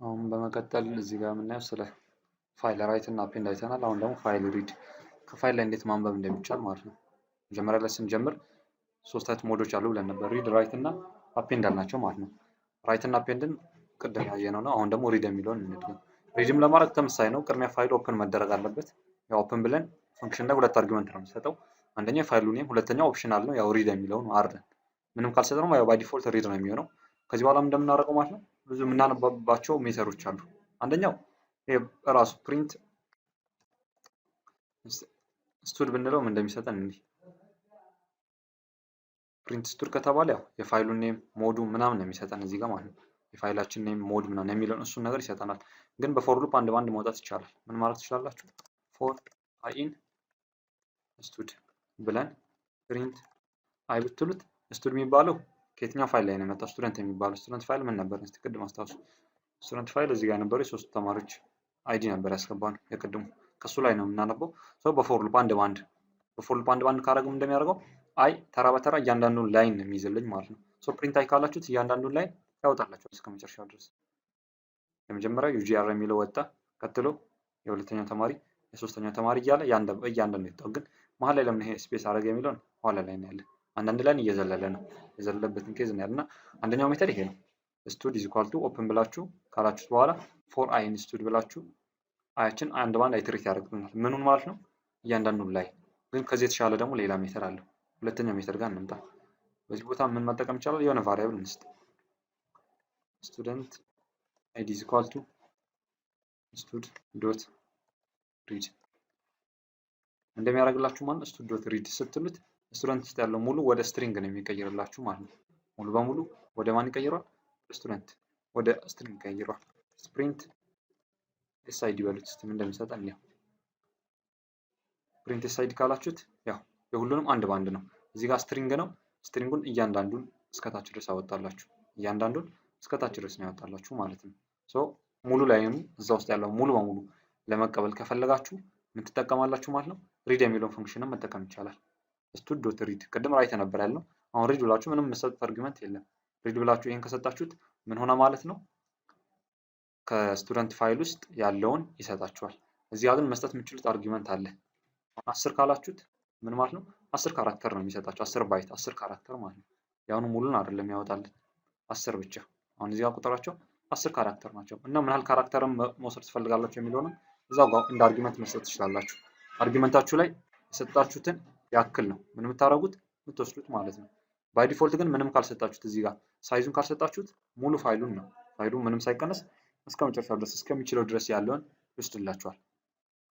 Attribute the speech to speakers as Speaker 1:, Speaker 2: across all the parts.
Speaker 1: አሁን በመቀጠል እዚህ ጋር የምናየው ስለ ፋይል ራይት እና አፔንድ አይተናል። አሁን ደግሞ ፋይል ሪድ ከፋይል ላይ እንዴት ማንበብ እንደሚቻል ማለት ነው። መጀመሪያ ላይ ስንጀምር ሶስት አይነት ሞዶች አሉ ብለን ነበር። ሪድ ራይት እና አፔንድ አልናቸው ማለት ነው። ራይት እና አፔንድን ቅድም ያየነው ነው። አሁን ደግሞ ሪድ የሚለውን እንድገም። ሪድም ለማድረግ ተመሳሳይ ነው። ቅድሚያ ፋይል ኦፕን መደረግ አለበት። ያው ኦፕን ብለን ፈንክሽን ላይ ሁለት አርጊመንት ነው የሚሰጠው። አንደኛው የፋይሉ ኔም፣ ሁለተኛው ኦፕሽናል ነው። ያው ሪድ የሚለውን አርደን ምንም ካልሰጠነው ያው ባይ ዲፎልት ሪድ ነው የሚሆነው። ከዚህ በኋላ እንደምናደርገው ማለት ነው ብዙ የምናነባባቸው ሜተዶች አሉ። አንደኛው ራሱ ፕሪንት ስቱድ ብንለው ምን እንደሚሰጠን እንዴ ፕሪንት ስቱድ ከተባለ ያው የፋይሉን ኔም ሞዱ ምናምን ነው የሚሰጠን እዚህ ጋር ማለት ነው። የፋይላችን ኔም ሞድ ምናምን የሚለውን እሱን ነገር ይሰጠናል። ግን በፎር ሉፕ አንድ ባንድ ማውጣት ይቻላል። ምን ማለት ትችላላችሁ? ፎር አይ ኢን ስቱድ ብለን ፕሪንት አይ ብትሉት ስቱድ የሚባለው ከየትኛው ፋይል ላይ ነው የመጣው? ስቱደንት የሚባለው ስቱደንት ፋይል ምን ነበር? እስቲ ቅድም አስታውሱ። ስቱደንት ፋይል እዚህ ጋር ነበር። የሶስቱ ተማሪዎች አይዲ ነበር ያስገባነው የቅድሙ። ከሱ ላይ ነው የምናነበው። ሰው በፎር ሉፕ አንድ ባንድ ካረግም እንደሚያደርገው አይ ተራ በተራ እያንዳንዱን ላይን ነው የሚይዝልኝ ማለት ነው። ሶ ፕሪንት አይ ካላችሁት እያንዳንዱን ላይን ያወጣላችኋል እስከ መጨረሻው ድረስ። የመጀመሪያው ዩጂአር የሚለው ወጣ። ቀጥሎ የሁለተኛው ተማሪ፣ የሶስተኛው ተማሪ እያለ እያንዳንዱ የወጣው ግን መሀል ላይ ለምን ይሄ ስፔስ አደረገ የሚለውን ኋላ ላይ ነው ያለ። አንዳንድ ላይ እየዘለለ ነው። የዘለለበትን ኬዝ ነው ያለና አንደኛው ሜተድ ይሄ ነው። ስቱድ ኢዝ ኢኳል ቱ ኦፕን ብላችሁ ካላችሁት በኋላ ፎር አይ ኢን ስቱድ ብላችሁ አያችን አንድ ባንድ አይትሬት ያደርግልናል። ምኑን ማለት ነው? እያንዳንዱን ላይ። ግን ከዚህ የተሻለ ደግሞ ሌላ ሜተድ አለው። ሁለተኛው ሜተድ ጋር እንምጣ። በዚህ ቦታ ምን መጠቀም ይቻላል? የሆነ ቫሪያብል እንስጥ። ስቱደንት አይዲ ኢዝ ኢኳል ቱ ስቱድ ዶት ሪድ እንደሚያደርግላችሁ ማለት ነው። ስቱድ ዶት ሪድ ስትሉት ስቱደንት ውስጥ ያለው ሙሉ ወደ ስትሪንግ ነው የሚቀይርላችሁ ማለት ነው። ሙሉ በሙሉ ወደ ማን ይቀይሯል? ስቱደንት ወደ ስትሪንግ ይቀይሯል። ፕሪንት ኤስአይዲ በሉት እስቲ ምን እንደሚሰጠን ነው። ፕሪንት ኤስአይዲ ካላችሁት ያው የሁሉንም አንድ ባንድ ነው። እዚህ ጋር ስትሪንግ ነው። ስትሪንጉን እያንዳንዱን እስከታች ድረስ አወጣላችሁ። እያንዳንዱን እስከታች ድረስ ነው ያወጣላችሁ ማለት ነው። ሶ ሙሉ ላይኑ እዛ ውስጥ ያለው ሙሉ በሙሉ ለመቀበል ከፈለጋችሁ ምን ትጠቀማላችሁ ማለት ነው? ሪድ የሚለውን ፈንክሽንን መጠቀም ይቻላል። ስቱድ ዶት ሪድ ቅድም ራይት ነበር ያልነው። አሁን ሪድ ብላችሁ ምንም የምትሰጡት አርጊመንት የለም። ሪድ ብላችሁ ይሄን ከሰጣችሁት ምን ሆነ ማለት ነው? ከስቱደንት ፋይል ውስጥ ያለውን ይሰጣችኋል። እዚህ ግን መስጠት የምትችሉት አርጊመንት አለ። 10 ካላችሁት ምን ማለት ነው? 10 ካራክተር ነው የሚሰጣችሁ። 10 ባይት 10 ካራክተር ማለት ነው። ያሁኑ ሙሉን አይደለም ያወጣልን 10 ብቻ። አሁን እዚህ ጋር ቁጥራቸው 10 ካራክተር ናቸው እና ምን ያህል ካራክተርን መውሰድ ትፈልጋላችሁ የሚለውን እዛው ጋር እንደ አርጊመንት መስጠት ትችላላችሁ። አርጊመንታችሁ ላይ የሰጣችሁትን ያክል ነው ምን የምታደርጉት የምትወስዱት ማለት ነው። ባይ ዲፎልት ግን ምንም ካልሰጣችሁት እዚህ ጋር ሳይዙን ካልሰጣችሁት ሙሉ ፋይሉን ነው ፋይሉን ምንም ሳይቀነስ እስከ መጨረሻው ድረስ እስከሚችለው ድረስ ያለውን ይወስድላችኋል።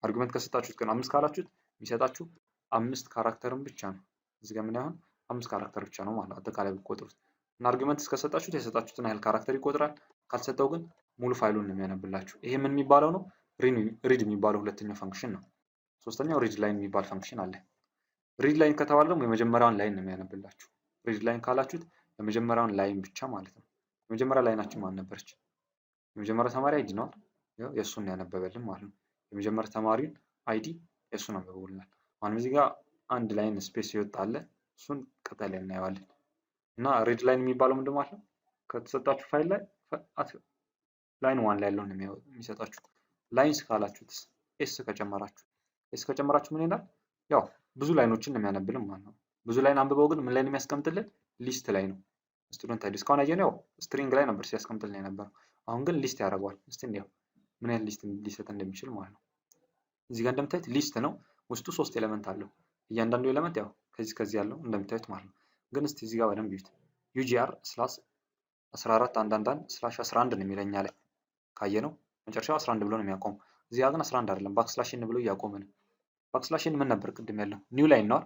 Speaker 1: አርጊመንት ከሰጣችሁት ግን 5 ካላችሁት የሚሰጣችሁ 5 ካራክተርን ብቻ ነው። እዚህ ጋር ምን ያህል 5 ካራክተር ብቻ ነው ማለት አጠቃላይ ብትቆጥሩት እና አርጊመንት እስከሰጣችሁት የሰጣችሁትን ያህል ካራክተር ይቆጥራል። ካልሰጠው ግን ሙሉ ፋይሉን ነው የሚያነብላችሁ። ይሄ ምን የሚባለው ነው? ሪድ የሚባለው ሁለተኛው ፈንክሽን ነው። ሶስተኛው ሪድ ላይን የሚባል ፈንክሽን አለ። ሪድ ላይን ከተባለ ደግሞ የመጀመሪያውን ላይን ነው የሚያነብላችሁ። ሪድ ላይን ካላችሁት የመጀመሪያውን ላይን ብቻ ማለት ነው። የመጀመሪያ ላይናችን ማን ነበረች? የመጀመሪያ ተማሪ አይዲ ነው። የእሱን ያነበበልን ማለት ነው። የመጀመሪያ ተማሪውን አይዲ የእሱን አንብቦልናል። አሁን እዚህ ጋር አንድ ላይን ስፔስ ይወጣል። እሱን ቀጣይ ላይ እናየዋለን። እና ሪድ ላይን የሚባለው ምንድን ማለት ነው? ከተሰጣችሁ ፋይል ላይ ላይን ዋን ላይ ያለውን የሚሰጣችሁ። ላይንስ ካላችሁትስ ኤስ ከጨመራችሁ ምን ይላል? ያው ብዙ ላይኖችን ነው የሚያነብልን ማለት ነው። ብዙ ላይን አንብበው ግን ምን ላይ ነው የሚያስቀምጥልን? ሊስት ላይ ነው። ስቱደንት አይዲ እስካሁን ያየነው ስትሪንግ ላይ ነበር ሲያስቀምጥልን የነበረው። አሁን ግን ሊስት ያደርገዋል። እስቲ እንየው ምን ያህል ሊስት ሊሰጥ እንደሚችል ማለት ነው። እዚህ ጋር እንደምታዩት ሊስት ነው። ውስጡ 3 ኤሌመንት አለው። እያንዳንዱ ኤሌመንት ያው ከዚህ ያለው እንደምታዩት ማለት ነው። ግን እስቲ እዚህ ጋር በደንብ ይዩት። ዩጂአር ስላሽ 14 111 ስላሽ 11 ነው የሚለኛ ላይ ካየነው መጨረሻው 11 ብሎ ነው የሚያቆመው። እዚህ ጋር ግን 11 አይደለም ባክስላሽ ኤን ብሎ እያቆመ ነው። ባክስላሽ ኤን ምን ነበር ቅድም ያለው? ኒው ላይን ነው።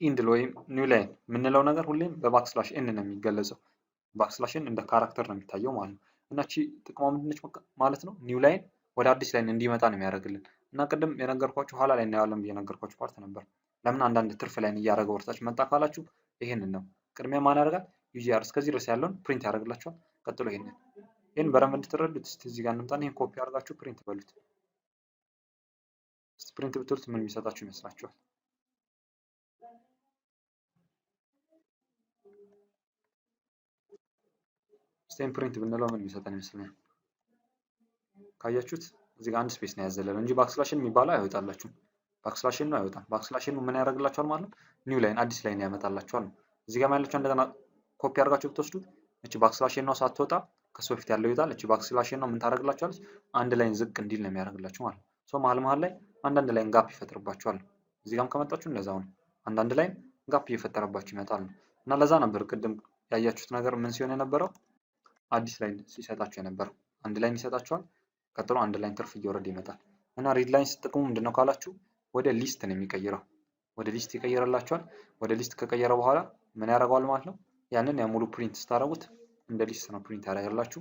Speaker 1: ኢንድ ወይም ኒው ላይን የምንለው ነገር ሁሌም በባክስላሽ ኤን ነው የሚገለጸው። ባክስላሽ ኤን እንደ ካራክተር ነው የሚታየው ማለት ነው። እና እቺ ጥቅሟ ምንድነች ማለት ነው? ኒው ላይን ወደ አዲስ ላይን እንዲመጣ ነው የሚያደርግልን። እና ቅድም የነገርኳችሁ ኋላ ላይ እናያለን ብዬ የነገርኳችሁ ፓርት ነበር። ለምን አንዳንድ ትርፍ ላይን እያደረገ ወርታች መጣ ካላችሁ ይሄንን ነው ቅድሚያ ማን ያደርጋል? ዩጂአር እስከዚህ ድረስ ያለውን ፕሪንት ያደርግላችኋል። ቀጥሎ ይሄን በደንብ እንድትረዱት እስቲ እዚህ ጋር እንምጣና ይሄን ኮፒ አድርጋችሁ ፕሪንት በሉት። እስቲ ፕሪንት ብትሉት ምን የሚሰጣችሁ ይመስላችኋል? ስቴም ፕሪንት ብንለው ምን የሚሰጠን ይመስለኛል? ካያችሁት እዚህ ጋር አንድ ስፔስ ነው ያዘለለው እንጂ ባክስላሽን የሚባለው አይወጣላችሁም። ባክስላሽን ነው አይወጣም። ባክስላሽን ምን ያደርግላችኋል ማለት ነው? ኒው ላይን አዲስ ላይን ያመጣላችኋል ነው። እዚህ ጋር ያለችው እንደገና ኮፒ አድርጋችሁ ብትወስዱት እቺ ባክስላሽን ነው ሳትወጣ ከሱ በፊት ያለው ይወጣል። እቺ ባክስላሽን ነው ምን ታደርግላችኋለች? አንድ ላይን ዝቅ እንዲል ነው የሚያደርግላችሁ ማለት ነው። ሶ መሀል ላይ አንዳንድ ላይን ጋፕ ይፈጥርባችኋል። እዚህ ጋርም ከመጣችሁ እንደዛው ነው። አንዳንድ ላይን ጋፕ እየፈጠረባችሁ ይመጣል ነው። እና ለዛ ነበር ቅድም ያያችሁት ነገር ምን ሲሆን የነበረው አዲስ ላይን ሲሰጣችሁ የነበረው አንድ ላይን ይሰጣችኋል። ቀጥሎ አንድ ላይን ትርፍ እየወረደ ይመጣል። እና ሪድ ላይን ስትጠቀሙ ምንድነው ካላችሁ ወደ ሊስት ነው የሚቀይረው። ወደ ሊስት ይቀይርላችኋል። ወደ ሊስት ከቀየረ በኋላ ምን ያደርገዋል ማለት ነው? ያንን ሙሉ ፕሪንት ስታደርጉት እንደ ሊስት ነው ፕሪንት ያደርጋላችሁ።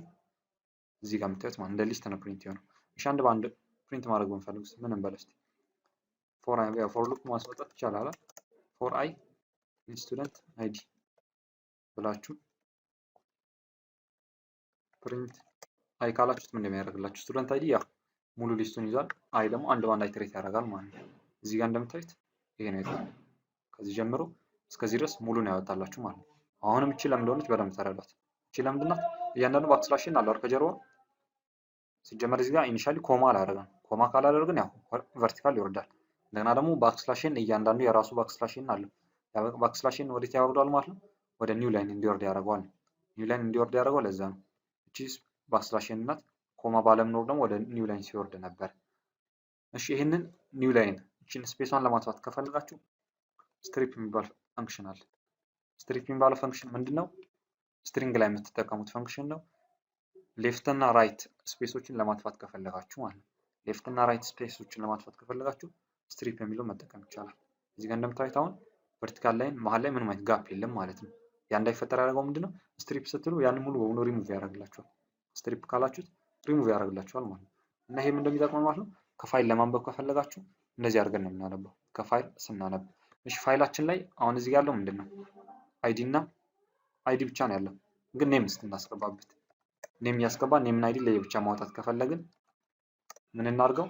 Speaker 1: እዚህ ጋር የምታዩት ማለት እንደ ሊስት ነው ፕሪንት የሆነው። እሺ አንድ በአንድ ፕሪንት ማድረግ ብንፈልግ ምን እንበል እስቲ? ፎር ሉፕ ማስወጣት ይቻላል። ፎር አይ ስቱደንት አይዲ ብላችሁ ፕሪንት አይ ካላችሁት ምን እንደሚያደርግላችሁ ስቱደንት አይዲ ያው ሙሉ ሊስቱን ይዟል። አይ ደግሞ አንድ ባንድ አይትሬት ያደርጋል ማለት ነው። እዚህ ጋር እንደምታዩት ይሄ ነው የታለው። ከዚህ ጀምሮ እስከዚህ ድረስ ሙሉ ነው ያወጣላችሁ ማለት ነው። አሁንም እቺ ለምን እንደሆነች በደንብ ተረዷት። እቺ ለምንድን ናት? እያንዳንዱ ባክስላሽን አለ አይደል ከጀርባ ሲጀመር እዚህ ጋር ኢኒሻሊ ኮማ አላደረገም። ኮማ ካላደረግን ያው ቨርቲካል ይወርዳል። እንደገና ደግሞ ባክስላሽን እያንዳንዱ የራሱ ባክስላሽን አለው። ያ ባክስላሽን ወዴት ያወርዳል ማለት ነው? ወደ ኒው ላይን እንዲወርድ ያደርገዋል። ኒው ላይን እንዲወርድ ያደርገው ለዛ ነው። እቺ ባክስላሽን ናት። ኮማ ባለመኖር ደግሞ ወደ ኒው ላይን ሲወርድ ነበር። እሺ ይሄንን ኒው ላይን እቺን ስፔሷን ለማጥፋት ከፈለጋችሁ ስትሪፕ የሚባል ፈንክሽን አለ። ስትሪፕ የሚባለው ፈንክሽን ምንድነው? ስትሪንግ ላይ የምትጠቀሙት ፈንክሽን ነው። ሌፍት እና ራይት ስፔሶችን ለማጥፋት ከፈለጋችሁ ማለት ነው። ሌፍት እና ራይት ስፔሶችን ለማጥፋት ከፈለጋችሁ ስትሪፕ የሚለው መጠቀም ይቻላል። እዚህ ጋር እንደምታዩት አሁን ቨርቲካል ላይን መሀል ላይ ምንም አይነት ጋፕ የለም ማለት ነው። ያ እንዳይፈጠር ያደረገው ምንድነው? ስትሪፕ ስትሉ ያንን ሙሉ በሙሉ ሪሙቭ ያደርግላችኋል። ስትሪፕ ካላችሁት ሪሙቭ ያደርግላችኋል ማለት ነው። እና ይሄ ምን እንደሚጠቅመው ማለት ነው ከፋይል ለማንበብ ከፈለጋችሁ እንደዚህ አድርገን ነው የምናነበው። ከፋይል ስናነብ እሺ ፋይላችን ላይ አሁን እዚህ ያለው ምንድነው? አይዲ እና አይዲ ብቻ ነው ያለው። ግን ኔም እናስገባበት። ኔም ያስገባን ኔም እና አይዲ ለየብቻ ማውጣት ከፈለግን ምን እናድርገው?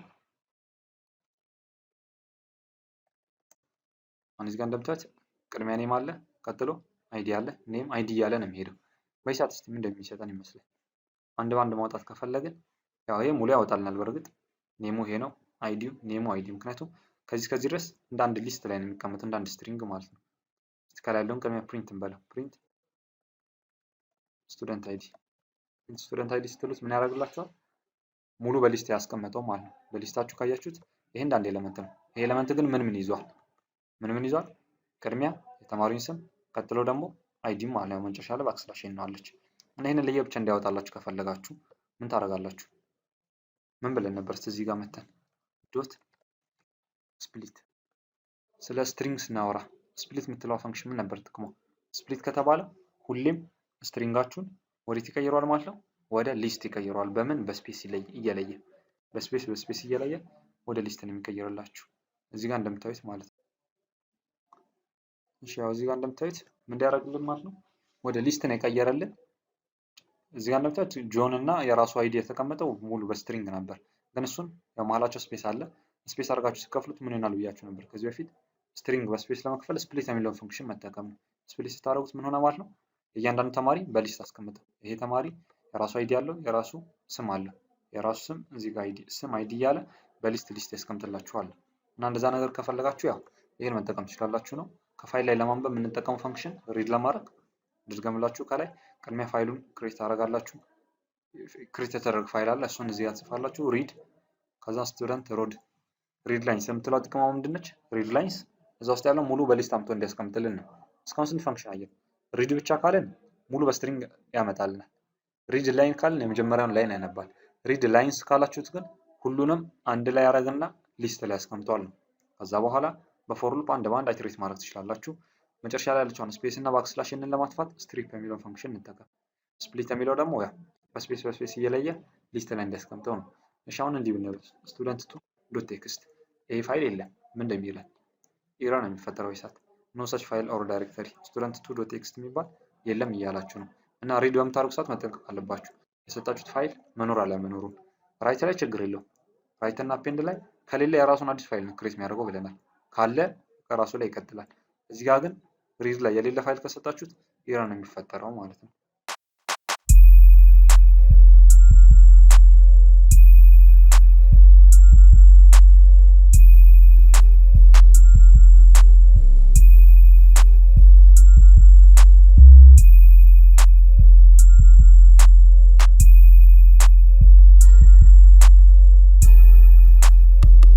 Speaker 1: አሁን እዚህ ጋር እንደምታዩት ቅድሚያ ኔም አለ፣ ቀጥሎ አይዲ አለ። ኔም አይዲ እያለ ነው የሚሄደው። በይሳት እስቲ ምን እንደሚሰጠን ይመስላል። አንድ ባንድ ማውጣት ከፈለግን ያው ይሄ ሙሉ ያወጣልናል። በእርግጥ ኔሙ ይሄ ነው፣ አይዲው ኔሙ አይዲ። ምክንያቱም ከዚህ ድረስ እንደ አንድ ሊስት ላይ ነው የሚቀመጥ እንደ አንድ ስትሪንግ ማለት ነው። እስቲ ከላይ ያለውን ቅድሚያ ፕሪንት እንበለው። ፕሪንት ስቱደንት አይዲ። ፕሪንት ስቱደንት አይዲ ስትሉት ምን ያደርግላችኋል? ሙሉ በሊስት ያስቀመጠው ማለት ነው። በሊስታችሁ ካያችሁት ይሄ እንደ አንድ ኤሌመንት ነው። ይሄ ኤሌመንት ግን ምን ይዟል? ምን ይዟል? ቅድሚያ የተማሪውን ስም፣ ቀጥሎ ደግሞ አይዲም ማለት ነው። መጨረሻ ላይ ባክስላሽን ነው አለች። እና ይሄንን ለየብቻ እንዲያወጣላችሁ ከፈለጋችሁ ምን ታደርጋላችሁ? ምን ብለን ነበር እዚህ ጋር መተን ዶት ስፕሊት። ስለ ስትሪንግ ስናወራ ስፕሊት የምትለው ፈንክሽን ምን ነበር ጥቅሙ? ስፕሊት ከተባለ ሁሌም ስትሪንጋችሁን ወዴት ይቀይረዋል ማለት ነው? ወደ ሊስት ይቀይረዋል። በምን? በስፔስ እየለየ በስፔስ እየለየ ወደ ሊስት ነው የሚቀይርላችሁ። እዚህ ጋር እንደምታዩት ማለት ነው። እሺ ያው እዚህ ጋር እንደምታዩት ምን እንዲያደርግልን ማለት ነው? ወደ ሊስት ነው የቀየረልን። እዚህ ጋር እንደምታዩት ጆን እና የራሱ አይዲ የተቀመጠው ሙሉ በስትሪንግ ነበር። ግን እሱን ያው መሀላቸው ስፔስ አለ። ስፔስ አድርጋችሁ ሲከፍሉት ምን ይሆናል ብያችሁ ነበር ከዚህ በፊት። ስትሪንግ በስፔስ ለመክፈል ስፕሊት የሚለውን ፈንክሽን መጠቀም ነው። ስፕሊት ስታደርጉት ምን ሆነ ማለት ነው? እያንዳንዱ ተማሪ በሊስት አስቀምጠው። ይሄ ተማሪ የራሱ አይዲ አለው፣ የራሱ ስም አለው። የራሱ ስም እዚህ ጋር አይዲ ስም አይዲ እያለ በሊስት ያስቀምጥላችኋል። እና እንደዛ ነገር ከፈለጋችሁ ያው ይሄን መጠቀም ትችላላችሁ ነው። ከፋይል ላይ ለማንበብ የምንጠቀመው ፈንክሽን ሪድ ለማድረግ ድርገምላችሁ ከላይ ቅድሚያ ፋይሉን ክሬት ታደርጋላችሁ። ክሬት የተደረገ ፋይል አለ፣ እሱን እዚህ ጋር ትጽፋላችሁ። ሪድ ከዛ ስቱደንት ሮድ ሪድ ላይንስ የምትለው ጥቅሟ ምንድነች? ሪድ ላይንስ እዛ ውስጥ ያለው ሙሉ በሊስት አምጥቶ እንዲያስቀምጥልን ነው። እስካሁን ስንት ፈንክሽን አየን? ሪድ ብቻ ካልን ሙሉ በስትሪንግ ያመጣልናል። ሪድ ላይን ካልን የመጀመሪያውን ላይን ያነባል። ሪድ ላይንስ ካላችሁት ግን ሁሉንም አንድ ላይ ያደርግና ሊስት ላይ ያስቀምጧል ነው። ከዛ በኋላ በፎር ሉፕ አንድ በአንድ አይትሬት ማድረግ ትችላላችሁ። መጨረሻ ላይ ያለችውን ስፔስ እና ባክስላሽንን ለማጥፋት ስትሪፕ የሚለውን ፈንክሽን እንጠቀም። ስፕሊት የሚለው ደግሞ ያው በስፔስ እየለየ ሊስት ላይ እንዲያስቀምጠው ነው። እሺ አሁን እንዲህ ብንለው ስቱደንት ቱ ዶት ቴክስት ይሄ ፋይል የለም። ምን እንደሚለን ኤረር ነው የሚፈጠረው። ይሳት ኖ ሰች ፋይል ኦር ዳይሬክተሪ ስቱደንት ቱ ዶት ቴክስት የሚባል የለም እያላችሁ ነው። እና ሪድ በምታደርጉ ሰዓት መጠንቀቅ አለባችሁ የሰጣችሁት ፋይል መኖር አለመኖሩን። ራይት ላይ ችግር የለውም። ራይት እና አፔንድ ላይ ከሌለ የራሱን አዲስ ፋይል ነው ክሬት የሚያደርገው ብለናል። ካለ ከራሱ ላይ ይቀጥላል። እዚህ ጋር ግን ሪድ ላይ የሌለ ፋይል ከሰጣችሁት ኤረር ነው የሚፈጠረው ማለት ነው።